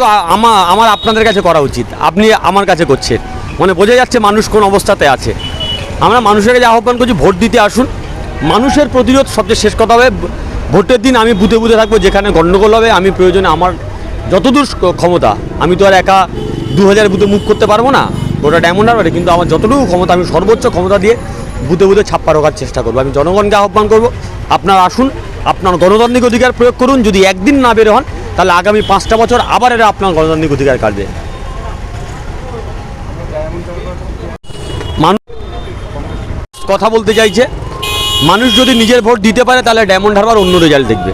তো আমার আপনাদের কাছে করা উচিত, আপনি আমার কাছে করছেন, মানে বোঝা যাচ্ছে মানুষ কোন অবস্থাতে আছে। আমরা মানুষের কাছে আহ্বান করছি ভোট দিতে আসুন। মানুষের প্রতিরোধ সবচেয়ে শেষ কথা হবে। ভোটের দিন আমি বুথে বুথে থাকবো, যেখানে গণ্ডগোল হবে আমি প্রয়োজনে আমার যতদূর ক্ষমতা, আমি তো আর একা 2000 বুথে মুভ করতে পারবো না গোটা ডায়মন্ড হারবারে, কিন্তু আমার যতটুকু ক্ষমতা আমি সর্বোচ্চ ক্ষমতা দিয়ে বুথে বুথে ছাপ্পা রোখার চেষ্টা করবো। আমি জনগণকে আহ্বান করবো, আপনারা আসুন, আপনার গণতান্ত্রিক অধিকার প্রয়োগ করুন। যদি একদিন না বের হন তাহলে আগামী 5টা বছর আবার এরা আপনার গণতান্ত্রিক অধিকার কাটবে। মানুষ কথা বলতে চাইছে, মানুষ যদি নিজের ভোট দিতে পারে তাহলে ডায়মন্ড হারবার অন্য রেজাল্ট দেখবে।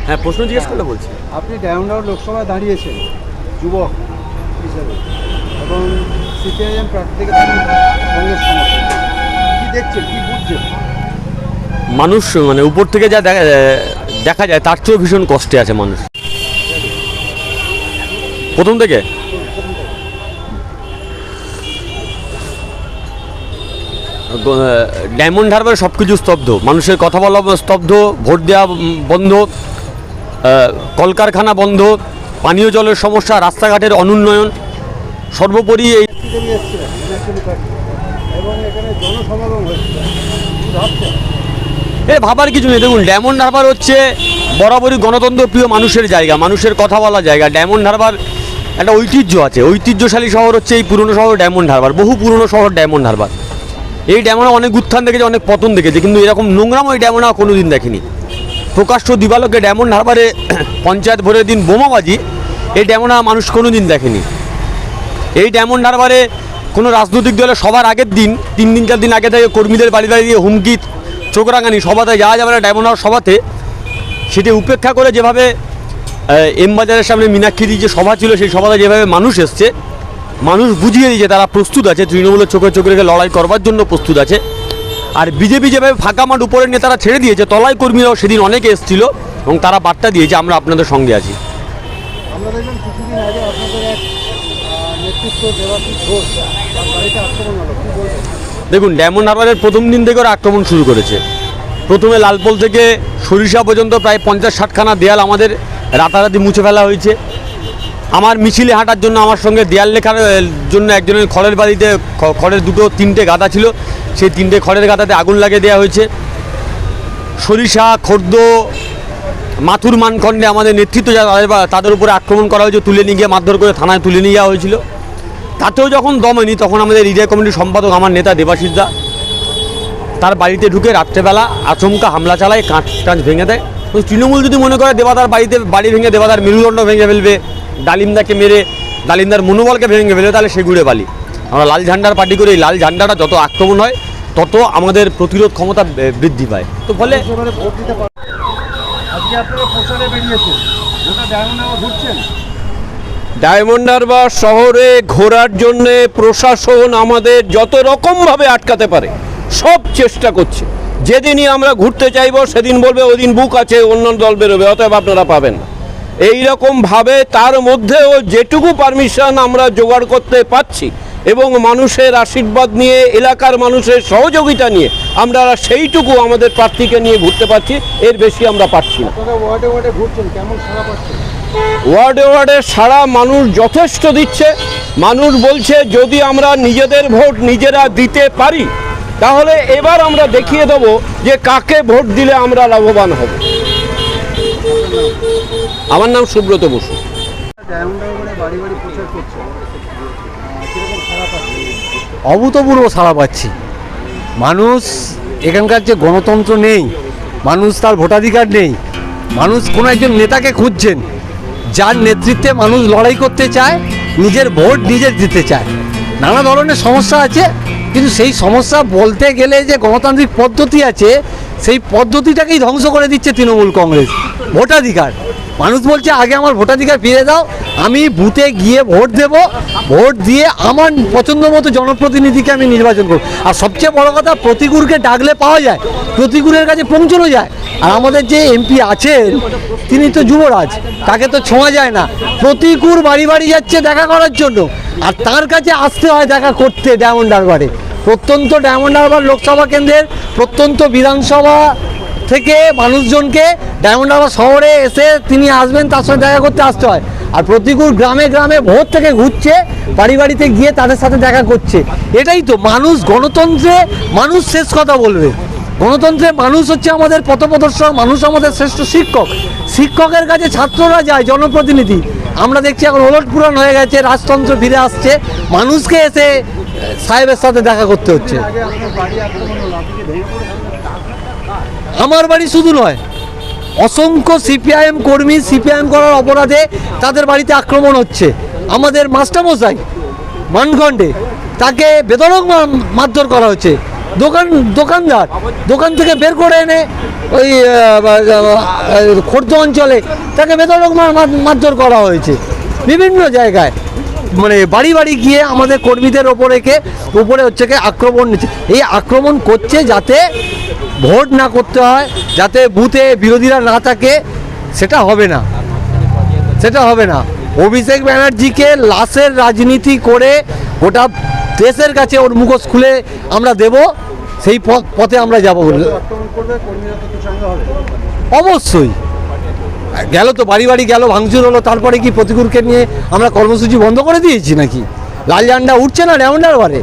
হ্যাঁ, প্রশ্ন জিজ্ঞেস করলে বলছি। আপনি ডায়মন্ড হারবার লোকসভায় দাঁড়িয়েছেন যুবক হিসেবে এবং সিপিআইএম প্রার্থী থেকে কংগ্রেস সমর্থক, কি দেখছেন, কি বুঝছেন? মানুষ মানে উপর থেকে যা দেখা যায় তার চেয়েও ভীষণ কষ্টে আছে মানুষ প্রথম থেকে। ডায়মন্ড হারবারে সব কিছু স্তব্ধ, মানুষের কথা বলা স্তব্ধ, ভোট দেওয়া বন্ধ, কলকারখানা বন্ধ, পানীয় জলের সমস্যা, রাস্তাঘাটের অনুন্নয়ন, সর্বোপরি এই ভাবার কিছু নেই। দেখুন, ডায়মন্ড হারবার হচ্ছে বরাবরই গণতন্ত্র প্রিয় মানুষের জায়গা, মানুষের কথা বলা জায়গা। ডায়মন্ড হারবার একটা ঐতিহ্য আছে, ঐতিহ্যশালী শহর হচ্ছে এই পুরনো শহর ডায়মন্ড হারবার, বহু পুরনো শহর ডায়মন্ড হারবার। এই ড্যামে অনেক উত্থান দেখেছে, অনেক পতন দেখেছে, কিন্তু এরকম নোংরাম ওই ড্যামে কোনো দিন দেখিনি। প্রকাশ্য দিবালোকে ডায়মন্ড হারবারে পঞ্চায়েত ভোটের দিন বোমাবাজি, এই ড্যামনা মানুষ কোনো দিন দেখেনি। এই ডায়মন্ড হারবারে কোনো রাজনৈতিক দলের সবার আগের দিন 3 দিন 4 দিন আগে থেকে কর্মীদের বাড়ি বাড়ি দিয়ে হুমকি, চোখরাঙানি, সভাতে যাওয়া যাবে না ডায়মন্ড হারবার সভাতে, সেটি উপেক্ষা করে যেভাবে এম বাজারের সামনে মীনাক্ষী যে সভা ছিল সেই সভাতে যেভাবে মানুষ এসছে, মানুষ বুঝিয়ে দিয়েছে তারা প্রস্তুত আছে, তৃণমূলের চোখে চোখে রেখে লড়াই করবার জন্য প্রস্তুত আছে। আর বিজেপি যেভাবে ফাঁকা মাঠ উপরের নেতারা ছেড়ে দিয়েছে, তলায় কর্মীরাও সেদিন অনেকে এসেছিল এবং তারা বার্তা দিয়েছে আমরা আপনাদের সঙ্গে আছি। আমরা দেখলাম কিছুদিন আগে আপনাদের এক নেতৃত্ব দেবাশিস ঘোষ তার বাড়িতে আক্রমণ হলো, কি বলবেন? দেখুন, ডায়মন্ড হারবারের প্রথম দিন থেকে ওরা আক্রমণ শুরু করেছে। প্রথমে লালপোল থেকে সরিষা পর্যন্ত প্রায় 50-60খানা দেয়াল আমাদের রাতারাতি মুছে ফেলা হয়েছে। আমার মিছিলে হাঁটার জন্য আমার সঙ্গে দেয়াল লেখার জন্য একজনের খড়ের বাড়িতে খড়ের 2-3টে গাদা ছিল, সেই 3টে খড়ের গাদাতে আগুন লাগিয়ে দেওয়া হয়েছে। সরিষা, খর্দ, মাথুর মানখণ্ডে আমাদের নেতৃত্ব যারা তাদের উপরে আক্রমণ করা হয়েছে, তুলে নিয়ে গিয়ে মারধর করে থানায় তুলে নিয়ে যাওয়া হয়েছিল। তাতেও যখন দমেনি তখন আমাদের এরিয়া কমিটির সম্পাদক আমার নেতা দেবাশিস দা তার বাড়িতে ঢুকে রাত্রেবেলা আচমকা হামলা চালায়, কাঁচ ভেঙে দেয়। তৃণমূল যদি মনে করে দেবাদার বাড়ি ভেঙে দেবাদার মেরুদণ্ড ভেঙে ফেলবে, ডালিমদাকে মেরে ডালিমদার মনোবলকে ভেঙে ফেলবে, তাহলে সে ঘুরে পালি। আমরা লাল ঝান্ডার পার্টি করে এই লাল ঝান্ডাটা যত আক্রমণ হয় তত আমাদের প্রতিরোধ ক্ষমতা বৃদ্ধি পায়। তো ফলে ডায়মন্ড হারবার শহরে ঘোরার জন্যে প্রশাসন আমাদের যত রকমভাবে আটকাতে পারে সব চেষ্টা করছে। যেদিনই আমরা ঘুরতে চাইব সেদিন বলবে ওদিন বুক আছে, অন্য দল বেরোবে, অতএব আপনারা পাবেন না। এইরকমভাবে তার মধ্যেও যেটুকু পারমিশন আমরা জোগাড় করতে পারছি এবং মানুষের আশীর্বাদ নিয়ে, এলাকার মানুষের সহযোগিতা নিয়ে আমরা সেইটুকু আমাদের প্রার্থীকে নিয়ে ঘুরতে পারছি, এর বেশি আমরা পাচ্ছি না। ওয়ার্ডে ওয়ার্ডে ঘুরছেন, কেমন সাড়া পাচ্ছেন? ওয়ার্ডে ওয়ার্ডে সারা মানুষ যথেষ্ট দিচ্ছে। মানুষ বলছে যদি আমরা নিজেদের ভোট নিজেরা দিতে পারি তাহলে এবার আমরা দেখিয়ে দেব যে কাকে ভোট দিলে আমরা লাভবান হব। আমার নাম সুব্রত বসু। অভূতপূর্ব সাড়া পাচ্ছি। মানুষ এখানকার যে গণতন্ত্র নেই, মানুষ তার ভোটাধিকার নেই, মানুষ কোনো একজন নেতাকে খুঁজছেন যার নেতৃত্বে মানুষ লড়াই করতে চায়, নিজের ভোট নিজে দিতে চায়। নানা ধরনের সমস্যা আছে, কিন্তু সেই সমস্যা বলতে গেলে যে গণতান্ত্রিক পদ্ধতি আছে সেই পদ্ধতিটাকেই ধ্বংস করে দিচ্ছে তৃণমূল কংগ্রেস। ভোটাধিকার, মানুষ বলছে আগে আমার ভোটাধিকার ফিরে দাও, আমি বুথে গিয়ে ভোট দেব, ভোট দিয়ে আমার পছন্দ মতো জনপ্রতিনিধিকে আমি নির্বাচন করব। আর সবচেয়ে বড় কথা, প্রতিকূলকে ডাকলে পাওয়া যায়, প্রতিকূলের কাছে পৌঁছানো যায়। আর আমাদের যে এমপি আছেন তিনি তো যুবরাজ, তাকে তো ছোঁয়া যায় না। প্রতিকূল বাড়ি বাড়ি যাচ্ছে দেখা করার জন্য, আর তার কাছে আসতে হয় দেখা করতে ডায়মন্ড হারবারে। প্রত্যন্ত ডায়মন্ড হারবার লোকসভা কেন্দ্রের প্রত্যন্ত বিধানসভা থেকে মানুষজনকে ডায়মন্ড হারবার শহরে এসে তিনি আসবেন, তার সঙ্গে দেখা করতে আসতে হয়। আর প্রতিকূল গ্রামে গ্রামে ভোর থেকে ঘুরছে, বাড়ি বাড়িতে গিয়ে তাদের সাথে দেখা করছে। এটাই তো মানুষ, গণতন্ত্রে মানুষ শেষ কথা বলবে। গণতন্ত্রে মানুষ হচ্ছে আমাদের পথপ্রদর্শক, মানুষ আমাদের শ্রেষ্ঠ শিক্ষক। শিক্ষকের কাছে ছাত্ররা যায়, জনপ্রতিনিধি। আমরা দেখছি এখন ওলটপুরাণ হয়ে গেছে, রাজতন্ত্র ফিরে আসছে, মানুষকে এসে সাহেবের সাথে দেখা করতে হচ্ছে। আগে আপনার বাড়ি আক্রমণ হলো, আপনি কি ভেঙে পড়েছিলেন? আমার বাড়ি শুধু নয়, অসংখ্য সিপিআইএম কর্মী সিপিআইএম করার অপরাধে তাদের বাড়িতে আক্রমণ হচ্ছে। আমাদের মাস্টারমশাই মানখণ্ডে তাকে বেধড়ক মারধর করা হচ্ছে। দোকানদার দোকান থেকে বের করে এনে ওই খোর্ধ অঞ্চলে তাকে বেধড়ক মারধর করা হয়েছে। বিভিন্ন জায়গায় মানে বাড়ি বাড়ি গিয়ে আমাদের কর্মীদের উপরে হচ্ছে কি আক্রমণ নিচ্ছে। এই আক্রমণ করছে যাতে ভোট না করতে হয়, যাতে বুথে বিরোধীরা না থাকে। সেটা হবে না, সেটা হবে না। অভিষেক ব্যানার্জিকে লাশের রাজনীতি করে গোটা দেশের কাছে ওর মুখোশ খুলে আমরা দেব, সেই পথে আমরা যাবো। আক্রমণ করবে, কর্মীরা তো তুষাঙ্গ হবে। অবশ্যই গেল তো, বাড়ি বাড়ি গেল, ভাঙচুর হলো, তারপরে কি প্রতিকূলকে নিয়ে আমরা কর্মসূচি বন্ধ করে দিয়েছি নাকি? লাল ঝান্ডা উঠছে না ডায়মন্ড হারবারে?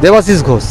দেবাশিস ঘোষ।